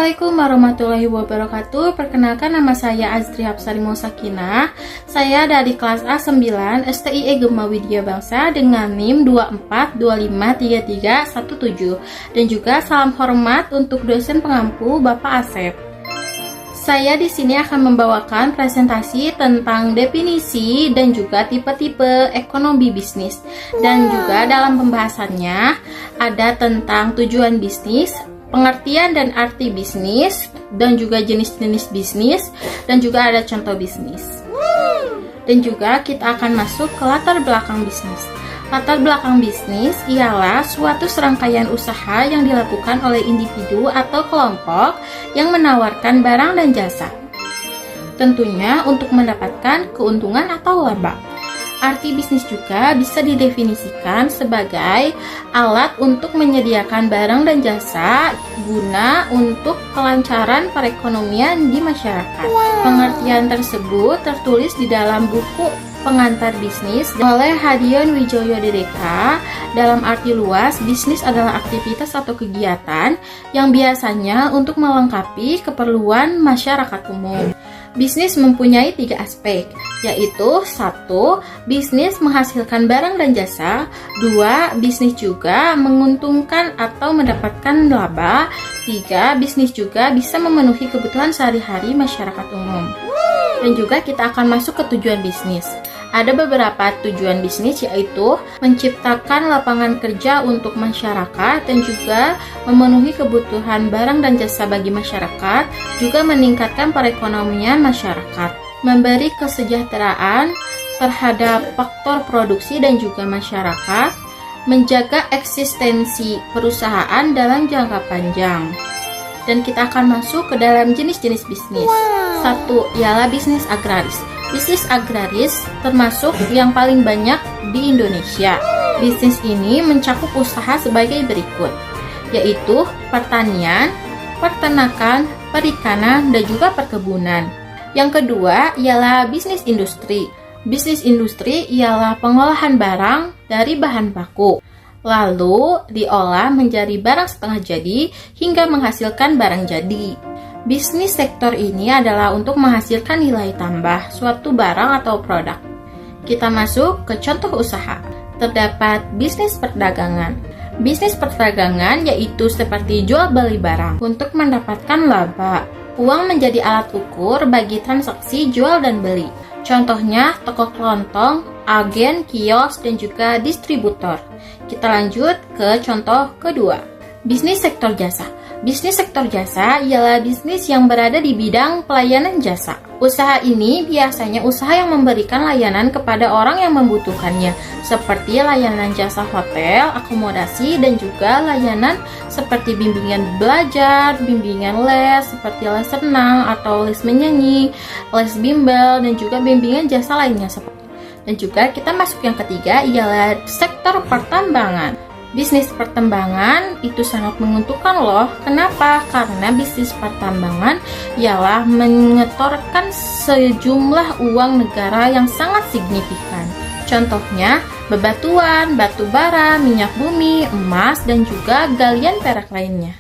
Assalamualaikum warahmatullahi wabarakatuh. Perkenalkan, nama saya Azri Hapsarimo Sakinah. Saya dari kelas A9 STIE Gema Widya Bangsa dengan NIM 24253317. Dan juga salam hormat untuk dosen pengampu Bapak Asep. Saya di sini akan membawakan presentasi tentang definisi dan juga tipe-tipe ekonomi bisnis. Dan juga dalam pembahasannya ada tentang tujuan bisnis, pengertian dan arti bisnis, dan juga jenis-jenis bisnis, dan juga ada contoh bisnis. Dan juga kita akan masuk ke latar belakang bisnis. Latar belakang bisnis ialah suatu serangkaian usaha yang dilakukan oleh individu atau kelompok yang menawarkan barang dan jasa, tentunya untuk mendapatkan keuntungan atau laba. Arti bisnis juga bisa didefinisikan sebagai alat untuk menyediakan barang dan jasa guna untuk kelancaran perekonomian di masyarakat. Pengertian tersebut tertulis di dalam buku Pengantar Bisnis oleh Hadion Wijoyo DDK. Dalam arti luas, bisnis adalah aktivitas atau kegiatan yang biasanya untuk melengkapi keperluan masyarakat umum. Bisnis mempunyai 3 aspek, yaitu 1. Bisnis menghasilkan barang dan jasa. 2. Bisnis juga menguntungkan atau mendapatkan laba. 3. Bisnis juga bisa memenuhi kebutuhan sehari-hari masyarakat umum. Dan juga kita akan masuk ke tujuan bisnis. Ada beberapa tujuan bisnis, yaitu menciptakan lapangan kerja untuk masyarakat dan juga memenuhi kebutuhan barang dan jasa bagi masyarakat, juga meningkatkan perekonomian masyarakat, memberi kesejahteraan terhadap faktor produksi dan juga masyarakat, menjaga eksistensi perusahaan dalam jangka panjang. Dan kita akan masuk ke dalam jenis-jenis bisnis. 1. Ialah bisnis agraris. Bisnis agraris termasuk yang paling banyak di Indonesia. Bisnis ini mencakup usaha sebagai berikut, yaitu pertanian, peternakan, perikanan, dan juga perkebunan. Yang kedua ialah bisnis industri. Bisnis industri ialah pengolahan barang dari bahan baku, lalu diolah menjadi barang setengah jadi hingga menghasilkan barang jadi. Bisnis sektor ini adalah untuk menghasilkan nilai tambah suatu barang atau produk. Kita masuk ke contoh usaha. Terdapat bisnis perdagangan. Bisnis perdagangan yaitu seperti jual beli barang untuk mendapatkan laba. Uang menjadi alat ukur bagi transaksi jual dan beli. Contohnya toko kelontong, agen, kios, dan juga distributor. Kita lanjut ke contoh kedua. Bisnis sektor jasa. Bisnis sektor jasa ialah bisnis yang berada di bidang pelayanan jasa. Usaha ini biasanya usaha yang memberikan layanan kepada orang yang membutuhkannya, seperti layanan jasa hotel, akomodasi, dan juga layanan seperti bimbingan belajar, bimbingan les, seperti les renang atau les menyanyi, les bimbel, dan juga bimbingan jasa lainnya. Dan juga kita masuk yang ketiga ialah sektor pertambangan. Bisnis pertambangan itu sangat menguntungkan loh. Kenapa? Karena bisnis pertambangan ialah menyetorkan sejumlah uang negara yang sangat signifikan. Contohnya bebatuan, batu bara, minyak bumi, emas, dan juga galian perak lainnya.